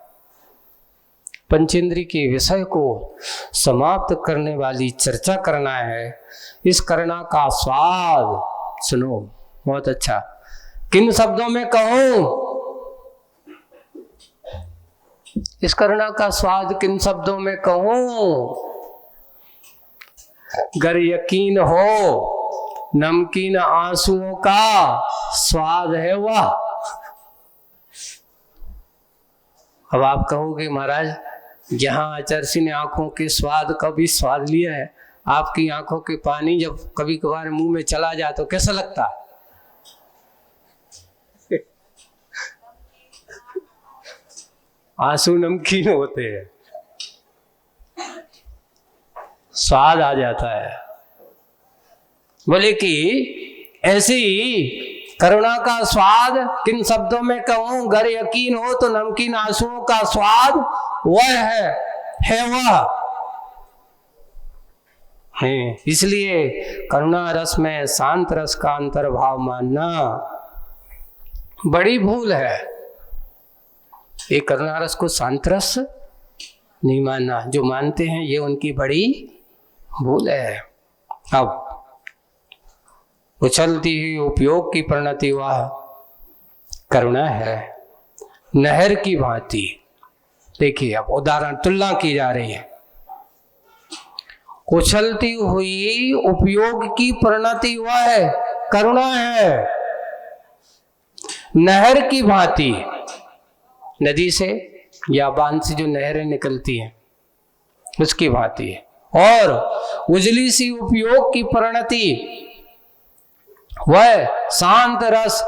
पंचेंद्री के विषय को समाप्त करने वाली चर्चा करना है। इस करुणा का स्वाद सुनो, बहुत अच्छा। किन शब्दों में कहूं? इस करुणा का स्वाद किन शब्दों में कहूं? गर यकीन हो नमकीन आंसुओं का स्वाद है वह। अब आप कहोगे महाराज यहाँ आचार्य ने आंखों के स्वाद का भी स्वाद लिया है, आपकी आंखों के पानी जब कभी कभार मुंह में चला जाए तो कैसा लगता है? आंसू नमकीन होते हैं, स्वाद आ जाता है। बोले कि ऐसी करुणा का स्वाद किन शब्दों में कहूं? गर यकीन हो तो नमकीन आंसुओं का स्वाद वह है वह है। इसलिए करुणा रस में शांत रस का अंतर्भाव मानना बड़ी भूल है। एक करुणा रस को शांत रस नहीं मानना, जो मानते हैं ये उनकी बड़ी भूल है। अब उछलती हुई उपयोग की परिणति वह करुणा है, नहर की भांति। देखिए अब उदाहरण तुलना की जा रही है। उछलती हुई उपयोग की परिणति वह है करुणा है, नहर की भांति। नदी से या बांध से जो नहरें निकलती हैं उसकी भांति है। और उजली सी उपयोग की परिणति वह शांत रस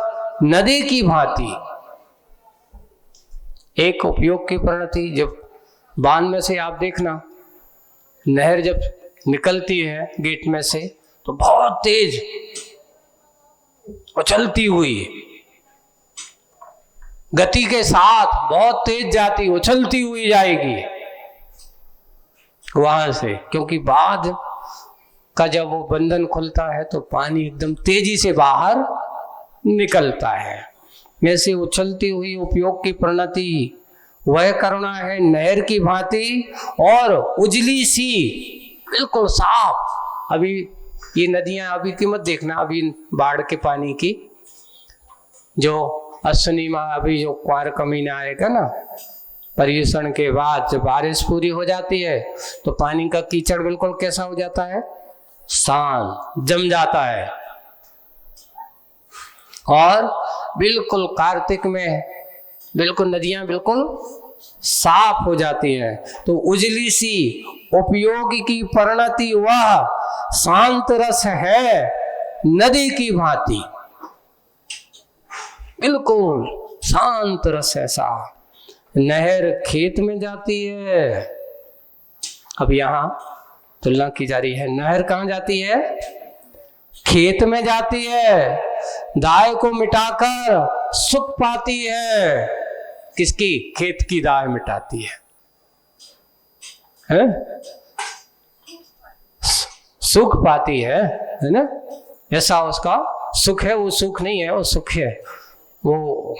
नदी की भांति। एक उपयोग की परिणति, जब बांध में से आप देखना नहर जब निकलती है गेट में से तो बहुत तेज उछलती हुई गति के साथ बहुत तेज जाती, उछलती हुई जाएगी वहां से, क्योंकि बांध का जब वो बंधन खुलता है तो पानी एकदम तेजी से बाहर निकलता है। ऐसे उछलती हुई उपयोग की परिणति वह करुणा है नहर की भांति, और उजली सी बिल्कुल साफ। अभी ये नदियां अभी की मत देखना, अभी बाढ़ के पानी की जो अश्विनी माह अभी जो कुंवर का महीना आएगा ना, पर्यूषण के बाद जब बारिश पूरी हो जाती है तो पानी का कीचड़ बिल्कुल कैसा हो जाता है? शांत, जम जाता है। और बिल्कुल कार्तिक में बिल्कुल नदियां बिल्कुल साफ हो जाती है। तो उजली सी उपयोग की परिणति वह शांत रस है नदी की भांति, बिल्कुल शांत रस ऐसा। नहर खेत में जाती है, अब यहाँ तुलना की जा रही है। नहर कहाँ जाती है? खेत में जाती है। दाय को मिटाकर सुख पाती है। किसकी? खेत की दाय मिटाती है? सुख पाती है ना? ऐसा उसका सुख है, वो सुख नहीं है, वो सुख है, वो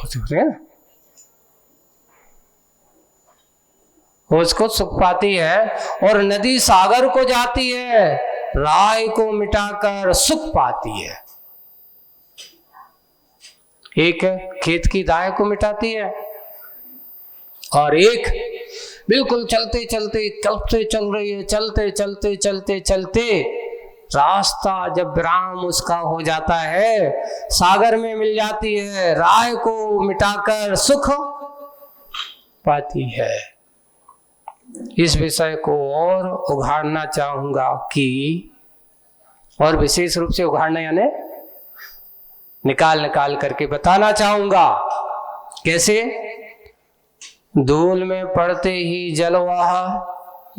उसको सुख पाती है। और नदी सागर को जाती है, राय को मिटाकर सुख पाती है। एक खेत की दाय को मिटाती है और एक बिल्कुल चलते चल रही है, चलते रास्ता जब विराम उसका हो जाता है, सागर में मिल जाती है, राय को मिटाकर सुख पाती है। इस विषय को और उघाड़ना चाहूंगा कि, और विशेष रूप से उघाड़ना यानी निकाल करके बताना चाहूंगा। कैसे? धूल में पड़ते ही जल वह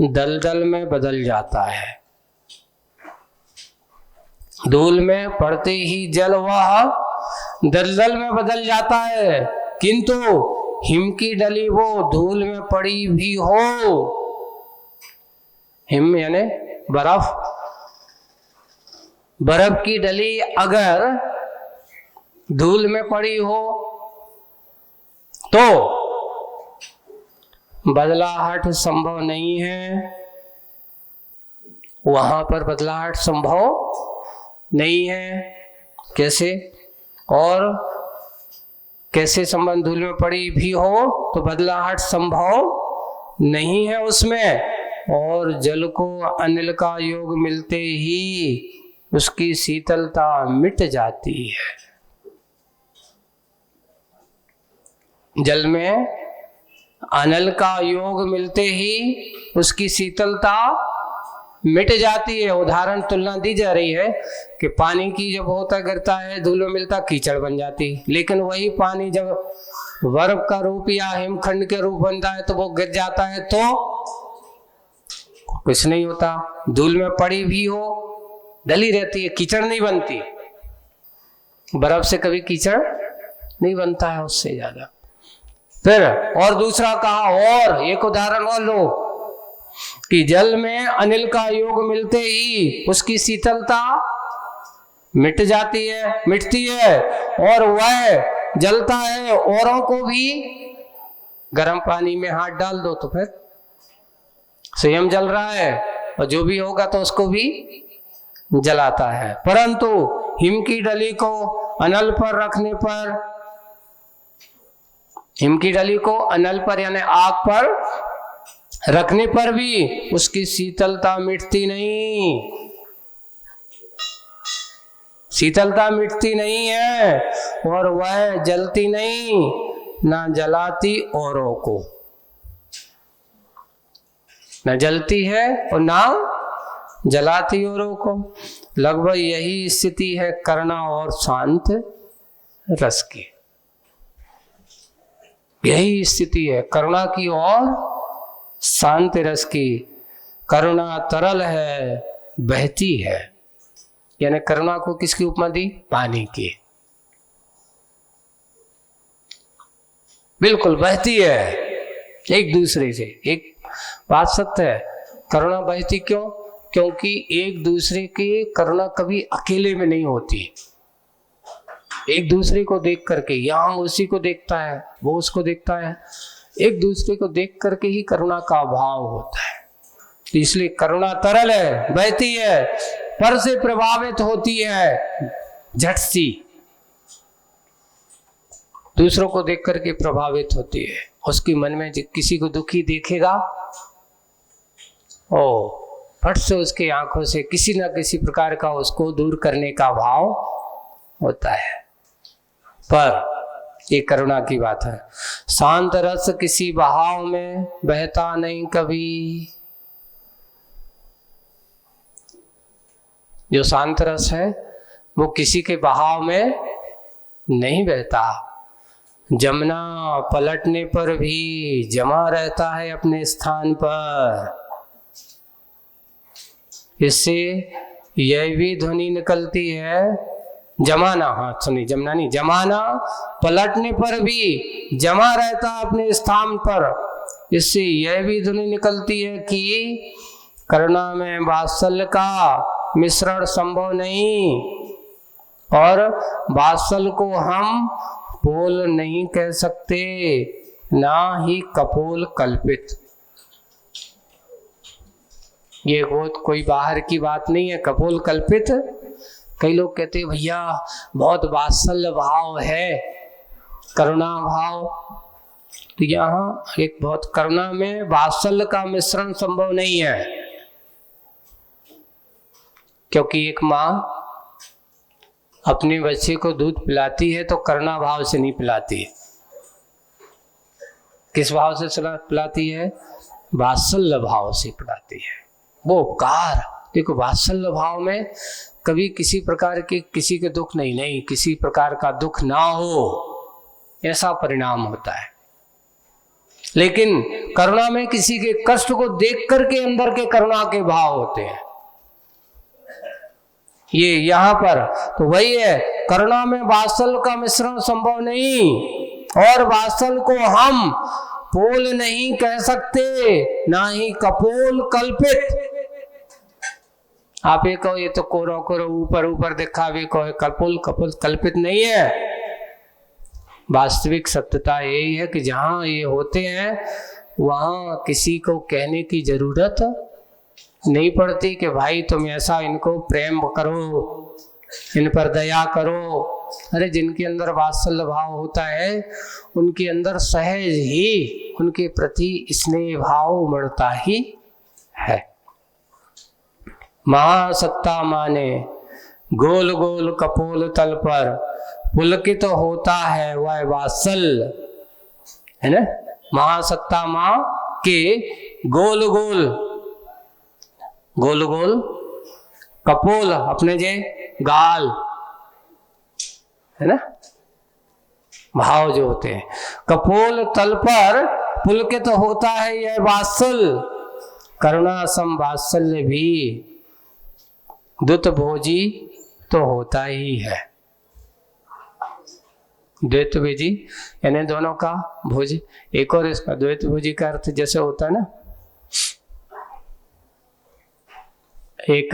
दलदल में बदल जाता है। धूल में पड़ते ही जल वह दलदल में बदल जाता है, किंतु हिम की डली वो धूल में पड़ी भी हो, हिम यानी बर्फ, बर्फ की डली अगर धूल में पड़ी हो तो बदलाहट संभव नहीं है। वहां पर बदलाहट संभव नहीं है। कैसे? और कैसे संबंध? धूल में पड़ी भी हो तो बदलाहट संभव नहीं है उसमें। और जल को अनिल का योग मिलते ही उसकी शीतलता मिट जाती है। जल में अनल का योग मिलते ही उसकी शीतलता मिट जाती है। उदाहरण तुलना दी जा रही है कि पानी की जब होता गिरता है, धूल में मिलता, कीचड़ बन जाती, लेकिन वही पानी जब बर्फ का रूप या हिमखंड के रूप बनता है तो वो गिर जाता है तो कुछ नहीं होता। धूल में पड़ी भी हो डली रहती है, कीचड़ नहीं बनती। बर्फ से कभी कीचड़ नहीं बनता है उससे ज्यादा। फिर और दूसरा कहा, और एक उदाहरण और लो कि जल में अनिल का योग मिलते ही उसकी शीतलता मिट जाती है, मिटती है, और वह जलता है। औरों को भी गर्म पानी में हाथ डाल दो तो फिर स्वयं जल रहा है, और जो भी होगा तो उसको भी जलाता है। परंतु हिम की डली को अनल पर रखने पर, हिम की डली को अनल पर यानी आग पर रखने पर भी उसकी शीतलता मिटती नहीं, शीतलता मिटती नहीं है, और वह जलती नहीं, ना जलाती औरों को, न जलती है और ना जलाती औरों को। लगभग यही स्थिति है करुणा और शांत रस की। यही स्थिति है करुणा की और शांत रस की। करुणा तरल है, बहती है, यानी करुणा को किसकी उपमा दी? पानी की। बिल्कुल बहती है एक दूसरे से। एक बात सत्य है, करुणा बहती क्यों? क्योंकि एक दूसरे की करुणा कभी अकेले में नहीं होती। एक दूसरे को देख करके, यहाँ उसी को देखता है, वो उसको देखता है, एक दूसरे को देख करके ही करुणा का भाव होता है। इसलिए करुणा तरल है, बहती है, पर से प्रभावित होती है, झट सी दूसरों को देख करके प्रभावित होती है। उसके मन में किसी को दुखी देखेगा, ओ फट से उसके आंखों से किसी न किसी प्रकार का उसको दूर करने का भाव होता है। पर ये करुणा की बात है। शांत रस किसी बहाव में बहता नहीं कभी। जो शांत रस है वो किसी के बहाव में नहीं बहता। जमुना पलटने पर भी जमा रहता है अपने स्थान पर। इससे यह भी ध्वनि निकलती है, जमाना, हाँ सुनिए, जमना नहीं, जमाना पलटने पर भी जमा रहता अपने स्थान पर। इससे यह भी ध्वनि निकलती है कि करुणा में वात्सल्य का मिश्रण संभव नहीं, और वात्सल्य को हम पोल नहीं कह सकते, ना ही कपोल कल्पित। ये बहुत कोई बाहर की बात नहीं है, कपोल कल्पित। कई लोग कहते हैं भैया बहुत वात्सल्य भाव है, करुणा भाव, तो यहाँ एक बहुत करुणा में वात्सल्य का मिश्रण संभव नहीं है, क्योंकि एक माँ अपने बच्चे को दूध पिलाती है तो करुणा भाव से नहीं पिलाती है। किस भाव से पिलाती है? वात्सल्य भाव से पिलाती है। वो उपकार, देखो वात्सल्य भाव में कभी किसी प्रकार के किसी के दुख नहीं, किसी प्रकार का दुख ना हो, ऐसा परिणाम होता है। लेकिन करुणा में किसी के कष्ट को देख करके अंदर के करुणा के भाव होते हैं। ये यहाँ पर तो वही है, करुणा में वात्सल्य का मिश्रण संभव नहीं, और वात्सल्य को हम पोल नहीं कह सकते, ना ही कपोल कल्पित। आप ये कहो ये तो कोरो कोरो ऊपर ऊपर दिखावे कहो, कपोल कपोल कल्पित नहीं है। वास्तविक सत्यता यही है कि जहाँ ये होते हैं वहाँ किसी को कहने की जरूरत नहीं पड़ती कि भाई तुम ऐसा इनको प्रेम करो, इन पर दया करो। अरे जिनके अंदर वात्सल्य भाव होता है उनके अंदर सहज ही उनके प्रति स्नेह भाव उमड़ता ही है। महासत्ता माने गोल गोल कपोल तल पर पुलकित तो होता है वह वात्सल्य, है ना। महासत्ता माँ के गोल गोल गोल गोल कपोल, अपने जे गाल, है ना, भाव जो होते हैं, कपोल तल पर पुलकित तो होता है यह वात्सल्य। करुणा सम वात्सल्य भी द्वैत भोजी तो होता ही है। द्वैत भोजी यानी दोनों का भोजी। एक और इसका द्वैत भोजी का अर्थ जैसे होता है ना, एक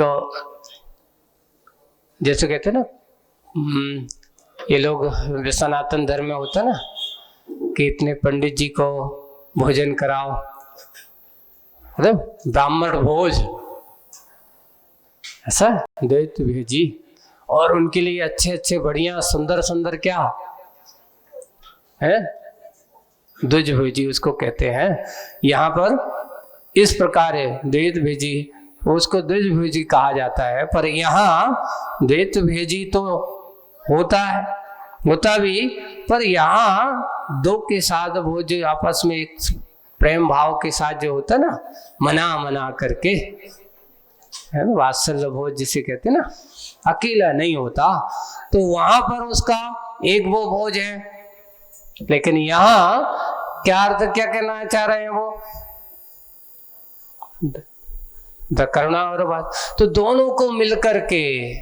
जैसे कहते हैं ना, ये लोग सनातन धर्म में होता है ना कि इतने पंडित जी को भोजन कराओ, मतलब ब्राह्मण भोज, ऐसा द्वैत भोजी। और उनके लिए अच्छे अच्छे बढ़िया सुंदर सुंदर क्या है, द्विज भोजी उसको कहते हैं। यहाँ पर इस प्रकार है द्वैत भोजी, उसको द्विज भोजी कहा जाता है। पर यहाँ द्वैत भोजी तो होता है, होता भी, पर यहाँ दो के साथ भोज आपस में एक प्रेम भाव के साथ जो होता है ना, मना मना करके, है ना, वात्सल्य भोज जिसे कहते हैं ना, अकेला नहीं होता। तो वहां पर उसका एक वो भोज है। लेकिन यहाँ क्या अर्थ, क्या कहना चाह रहे हैं वो, करुणा और बात, तो दोनों को मिलकर के,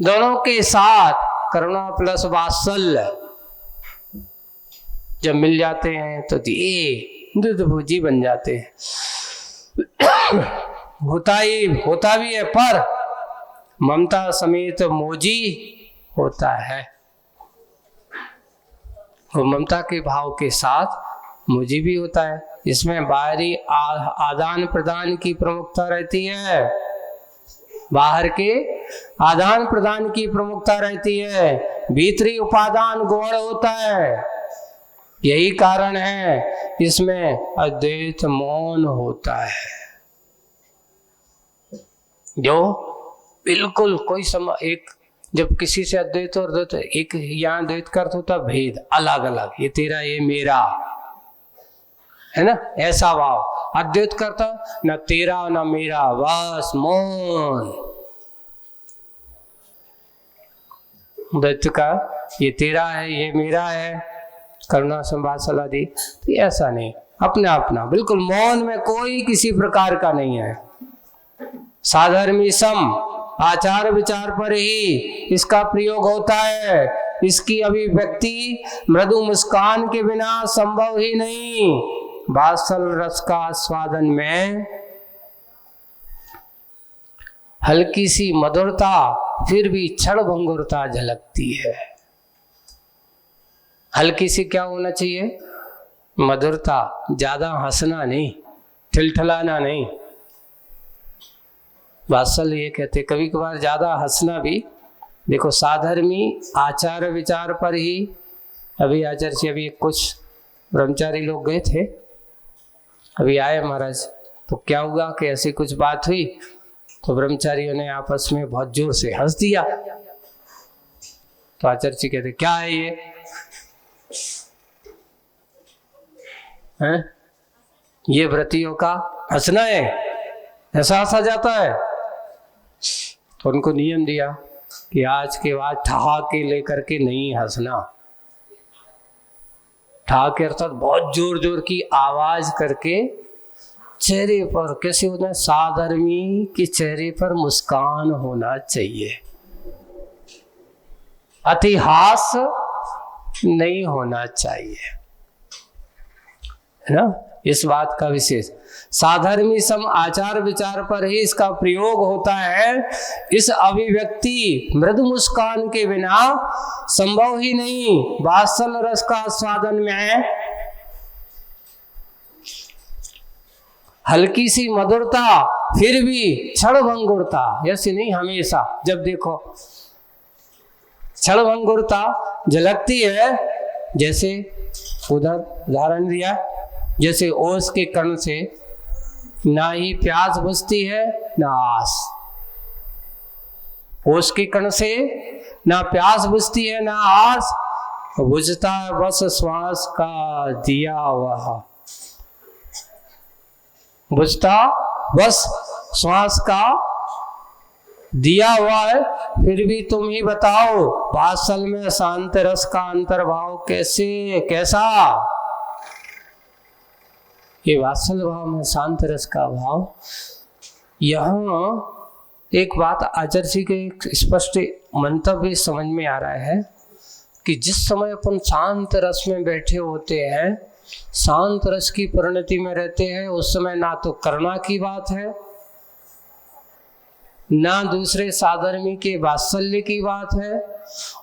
दोनों के साथ करुणा प्लस वात्सल्य जब मिल जाते हैं तो ये द्विभुजी बन जाते हैं। होता भी है, पर ममता समेत मोजी होता है। वो ममता के भाव के साथ मोजी भी होता है। इसमें बाहरी आदान प्रदान की प्रमुखता रहती है, बाहर के आदान प्रदान की प्रमुखता रहती है, भीतरी उपादान गौण होता है। यही कारण है इसमें अद्वैत मौन होता है, जो बिल्कुल कोई एक जब किसी से अद्वैत और द्वैत, एक यहाँ द्वैत का अर्थ होता भेद, अलग अलग, ये तेरा ये मेरा, है ना, ऐसा भाव। अद्वैत करता न तेरा न मेरा, बस मौन। द्वैत का ये तेरा है ये मेरा है, करुणा संवाद सलादी, तो ऐसा नहीं, अपना अपना बिल्कुल मौन में कोई किसी प्रकार का नहीं है। साधर्मी सम आचार विचार पर ही इसका प्रयोग होता है। इसकी अभिव्यक्ति मृदु मुस्कान के बिना संभव ही नहीं। वात्सल रस का आस्वादन में हल्की सी मधुरता फिर भी क्षण भंगुरता झलकती है। हल्की सी क्या होना चाहिए? मधुरता, ज्यादा हंसना नहीं, ठिलठिलाना नहीं। वात्सल्य ये कहते, कभी कभार ज्यादा हंसना भी। देखो साधर्मी आचार विचार पर ही, अभी आचार्य अभी कुछ ब्रह्मचारी लोग गए थे, अभी आए महाराज, तो क्या हुआ कि ऐसी कुछ बात हुई तो ब्रह्मचारियों ने आपस में बहुत जोर से हंस दिया। तो आचार्य जी कहते क्या है ये? हैं? ये व्रतियों का हंसना है? ऐसा हंसा जाता है? तो उनको नियम दिया कि आज के बाद ठहाके लेकर के नहीं हंसना। ठहाके अर्थात बहुत जोर जोर की आवाज करके चेहरे पर कैसे होना है? साधर्मी के चेहरे पर मुस्कान होना चाहिए, अतिहास नहीं होना चाहिए, है ना? इस बात का विशेष साधर्मी सम आचार विचार पर ही इसका प्रयोग होता है। इस अभिव्यक्ति मृदु मुस्कान के बिना संभव ही नहीं। वात्सल रस का आस्वादन में हल्की सी मधुरता फिर भी क्षण भंगुरता, ऐसे नहीं हमेशा जब देखो क्षण भंगुरता झलकती है। जैसे उधर उदाहरण दिया, जैसे ओस के कण से ना ही प्यास बुझती है ना आस। ओस के कण से ना प्यास बुझती है ना आस, बुझता है बस श्वास का दिया हुआ। बुझता बस श्वास का दिया हुआ है। फिर भी तुम ही बताओ वात्सल में शांत रस का अंतर्भाव कैसा? ये वात्सल भाव में शांत रस का भाव। यहाँ एक बात आचार्य जी के एक स्पष्ट मंतव्य समझ में आ रहा है कि जिस समय अपन शांत रस में बैठे होते हैं, शांत रस की परिणति में रहते हैं, उस समय ना तो करुणा की बात है, ना दूसरे साधर्मी के वात्सल्य की बात है।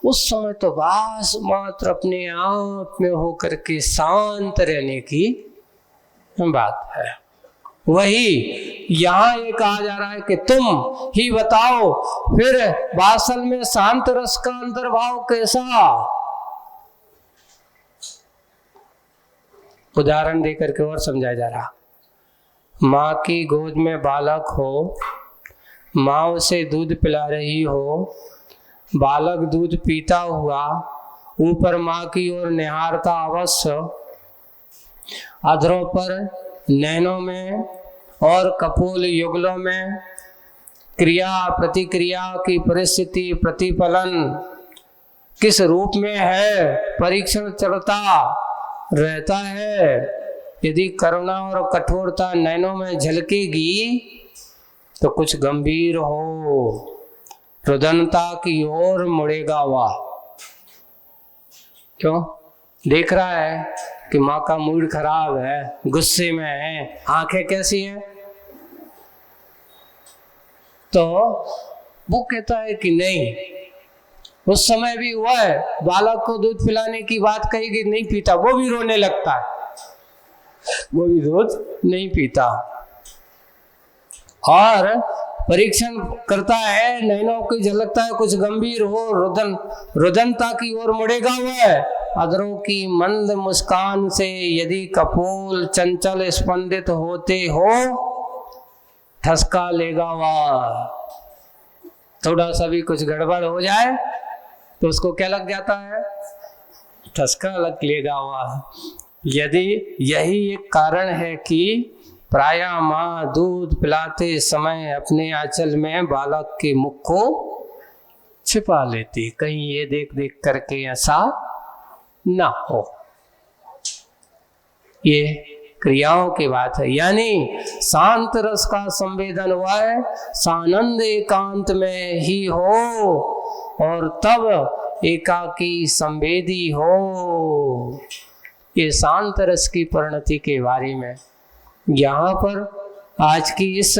उस समय तो बस मात्र अपने आप में होकर के शांत रहने की बात है। वही यहाँ ये कहा जा रहा है कि तुम ही बताओ फिर वात्सल में शांत रस का अंतर्भाव कैसा? उदाहरण देकर के और समझाया जा रहा। माँ की गोद में बालक हो, माँ उसे दूध पिला रही हो, बालक दूध पीता हुआ ऊपर माँ की ओर निहारता अवश्य, अधरों पर, नैनों में और कपोल युगलों में क्रिया प्रतिक्रिया की परिस्थिति प्रतिफलन किस रूप में है, परीक्षण चलता रहता है। यदि करुणा और कठोरता नैनों में झलकेगी तो कुछ गंभीर हो, रुदनता की ओर मुड़ेगा वह। क्यों? देख रहा है कि माँ का मूड खराब है, गुस्से में है, आंखें कैसी हैं, तो वो कहता है कि नहीं। उस समय भी हुआ है, बालक को दूध पिलाने की बात कही कि नहीं पीता, वो भी रोने लगता है, वो भी दूध नहीं पीता। और परीक्षण करता है, नैनों की झलकता है, कुछ गंभीर हो, रुदनता की ओर मुड़ेगा हुआ है। अधरों की मंद मुस्कान से यदि कपोल चंचल स्पंदित होते हो, ठसका लेगा वह। थोड़ा सा भी कुछ गड़बड़ हो जाए तो उसको क्या लग जाता है? ठसका लग लेगा वह। यदि यही एक कारण है कि प्रायः माँ दूध पिलाते समय अपने आंचल में बालक के मुख को छिपा लेती, कहीं ये देख देख करके ऐसा ना हो। ये क्रियाओं की बात है। यानी शांत रस का संवेदन वह सानंद एकांत में ही हो और तब एकाकी संवेदी हो। ये शांत रस की परिणति के बारे में यहाँ पर आज की इस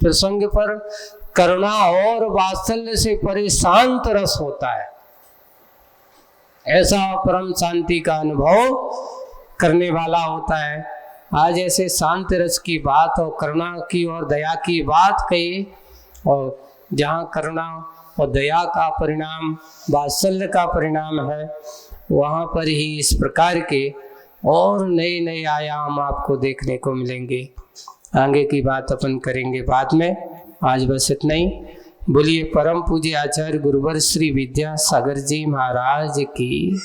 प्रसंग पर करुणा और वात्सल्य से परे शांत रस होता है। ऐसा परम शांति का अनुभव करने वाला होता है। आज ऐसे शांत रस की बात और करुणा की और दया की बात कही, और जहाँ करुणा और दया का परिणाम वात्सल्य का परिणाम है, वहाँ पर ही इस प्रकार के और नए नए आयाम आपको देखने को मिलेंगे। आगे की बात अपन करेंगे बाद में। आज बस इतना ही। बोलिए परम पूज्य आचार्य गुरुवर श्री विद्यासागर जी महाराज की।